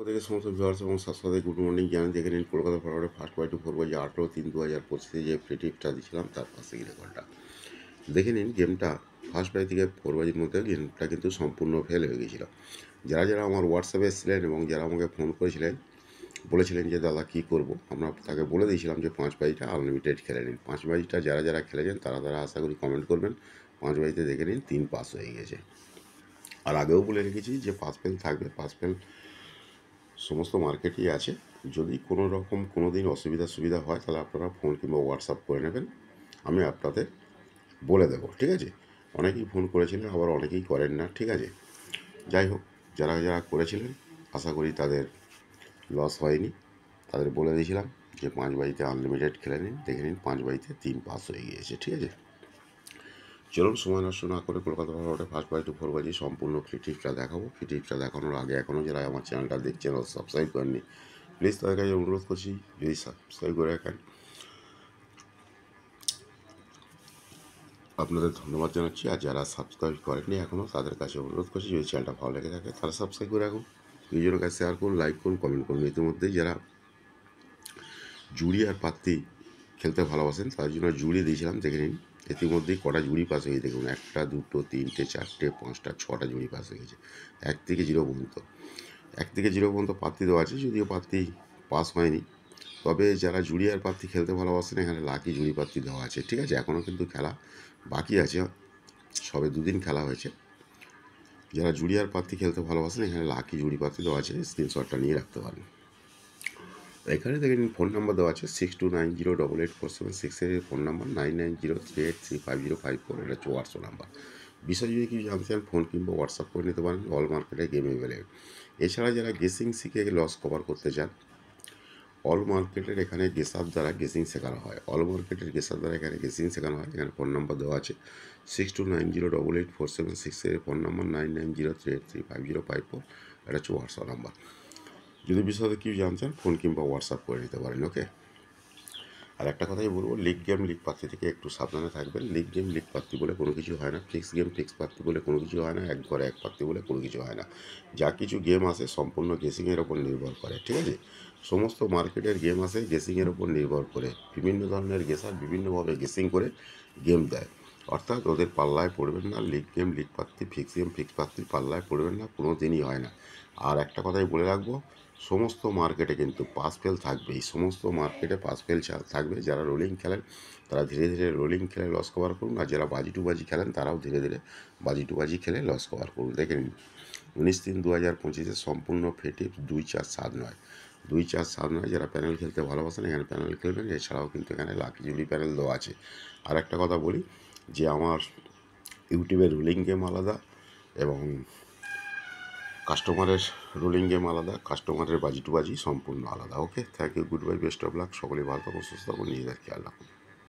থেকে সমস্ত ভিউয়ার্স এবং সাবস্ক্রাইবার গুড মর্নিং জানান। দেখে নিন কলকাতা ফরওয়ার্ডে ফার্স্ট বাই টু 4 বাজে 18/3/2025 যে ফ্রি টিপসটা দিয়েছিলাম তার পাশে রেকর্ডটা দেখে নিন। গেমটা ফার্স্ট বাই থেকে 4 বাজির মধ্যে গেমটা কিন্তু সম্পূর্ণ ফেল হয়ে গিয়েছিল। যারা যারা আমার হোয়াটসঅ্যাপে এসেছিলেন এবং যারা আমাকে ফোন করেছিলেন বলেছিলেন যে দাদা কী করবো, আমরা তাকে বলে দিয়েছিলাম যে 5 বাজিটা আনলিমিটেড খেলে নিন। 5 বাজিটা যারা যারা খেলেছেন তারা তারা আশা করি কমেন্ট করবেন। 5 বাজিতে দেখে নিন 3 পাস হয়ে গেছে। আর আগেও বলে রেখেছি যে পাস ফেল থাকবে, পাস ফেল সমস্ত মার্কেটই আছে। যদি কোনো রকম কোনো দিন সুবিধা হয় তাহলে আপনারা ফোন কিংবা হোয়াটসঅ্যাপ করে নেবেন, আমি আপনাদের বলে দেবো, ঠিক আছে। অনেকেই ফোন করেছিলেন, আবার অনেকেই করেন না, ঠিক আছে। যাই হোক, যারা যারা করেছিলেন আশা করি তাদের লস হয়নি। তাদের বলে দিয়েছিলাম যে 5 বাজিতে আনলিমিটেড খেলে নিন। দেখে নিন 5 বাজিতে 3 পাস হয়ে গিয়েছে, ঠিক আছে। চলুন সময় নষ্ট না করে কলকাতা ফরওয়ার্ডে ফার্স্ট বাই টু 4 বাজে সম্পূর্ণ ফ্রি টিপসটা দেখাবো। ফ্রি টিপসটা দেখানোর আগে এখনও যারা আমার চ্যানেলটা দেখছেন ও সাবস্ক্রাইব করেননি, প্লিজ তাদের কাছে অনুরোধ করছি যদি সাবস্ক্রাইব করে রাখেন আপনাদের ধন্যবাদ জানাচ্ছি। আর যারা সাবস্ক্রাইব করেননি এখনও তাদের কাছে অনুরোধ করছি যদি চ্যানেলটা ভালো লেগে থাকে তারা সাবস্ক্রাইব করে রাখুন, নিজের কাছে শেয়ার করুন, লাইক করুন, কমেন্ট করুন। ইতিমধ্যেই যারা জুড়ি আর পাত্তি খেলতে ভালোবাসেন তার জন্য জুড়ি দিয়েছিলাম, দেখে নিন ইতিমধ্যেই কটা জুড়ি পাস হয়ে গেছে। দেখুন 1টা 2টো 3টে 4টে 5টা 6টা জুড়ি পাস হয়ে গেছে। 1 থেকে 0 পর্যন্ত 1 থেকে 0 পর্যন্ত প্রার্থী দেওয়া আছে, যদিও প্রার্থী পাস হয়নি। তবে যারা জুড়ি আর প্রার্থী খেলতে ভালোবাসেন এখানে লাকি জুড়ি প্রার্থী দেওয়া আছে, ঠিক আছে। এখনও কিন্তু খেলা বাকি আছে, সবে 2 দিন খেলা হয়েছে। যারা জুড়ি আর প্রার্থী খেলতে ভালোবাসেন এখানে লাকি জুড়ি প্রার্থী দেওয়া আছে, স্ক্রিনশটটা নিয়ে রাখতে পারেন। এখানে দেখেন ফোন নাম্বার দেওয়া আছে 6290884766 এর ফোন নাম্বার, 9903835054 এটা হচ্ছে হোয়াটসঅ্যাপ নাম্বার। বিষয় যদি কিছু জানতে চান ফোন কিংবা হোয়াটসঅ্যাপ করে নিতে পারেন। অল মার্কেটে গেম অ্যাভেলেবেল। এছাড়া যারা গেসিং শিখে লস কভার করতে চান, অল মার্কেটের এখানে গেসার দ্বারা গেসিং শেখানো হয়। অল মার্কেটের গেসার দ্বারা এখানে গেসিং শেখানো হয়। এখানে ফোন নাম্বার দেওয়া আছে 6290884766 এর ফোন নাম্বার, 9903835054 এটা হচ্ছে হোয়াটসঅ্যাপ নাম্বার। যদি বিষয়ে কিছু জানতে চান ফোন কিংবা হোয়াটসঅ্যাপ করে নিতে পারেন, ওকে। আর একটা কথাই বলবো, লিগ গেম লিগ প্রার্থী থেকে একটু সাবধানে থাকবেন। লিগ গেম লিগ প্রার্থী বলে কোনো কিছু হয় না, ফিক্স গেম ফিক্স প্রার্থী বলে কোনো কিছু হয় না, এক ঘরে এক প্রার্থী বলে কোনো কিছু হয় না। যা কিছু গেম আসে সম্পূর্ণ গেসিংয়ের ওপর নির্ভর করে, ঠিক আছে। সমস্ত মার্কেটের গেম আসে গেসিংয়ের ওপর নির্ভর করে। বিভিন্ন ধরনের গেসার বিভিন্নভাবে গেসিং করে গেম দেয়, অর্থাৎ ওদের পাল্লায় পড়বেন না। লিগ গেম লিগ প্রার্থী, ফিক্স গেম ফিক্স প্রার্থীর পাল্লায় পড়বেন না, কোনো দিনই হয় না। আর একটা কথাই বলে রাখবো, সমস্ত মার্কেটে কিন্তু পাস ফেল থাকবেই। সমস্ত মার্কেটে পাস ফেল থাকবে। যারা রোলিং খেলেন তারা ধীরে ধীরে রোলিং খেলে লস কভার করুন, আর যারা বাজি টু বাজি খেলেন তারাও ধীরে ধীরে বাজি টু বাজি খেলে লস কভার করুন। দেখে নিন 19/3/2025 সম্পূর্ণ ফ্রি টিপস 2 4 7 9 2 4 7 9। যারা প্যানেল খেলতে ভালোবাসেন এখানে প্যানেল খেলবেন। এছাড়াও কিন্তু এখানে লাকি জুলি প্যানেল দেওয়া আছে। আর একটা কথা বলি যে আমার ইউটিউবের রোলিং গেম আলাদা এবং কাস্টমারের রোলিং গেম আলাদা, কাস্টমারের বাজি টু বাজি সম্পূর্ণ আলাদা, okay. Thank you, good bye, best of luck. সকলেই ভালো থাকুন, সুস্থ থাকুন, নিজেদের খেয়াল রাখুন।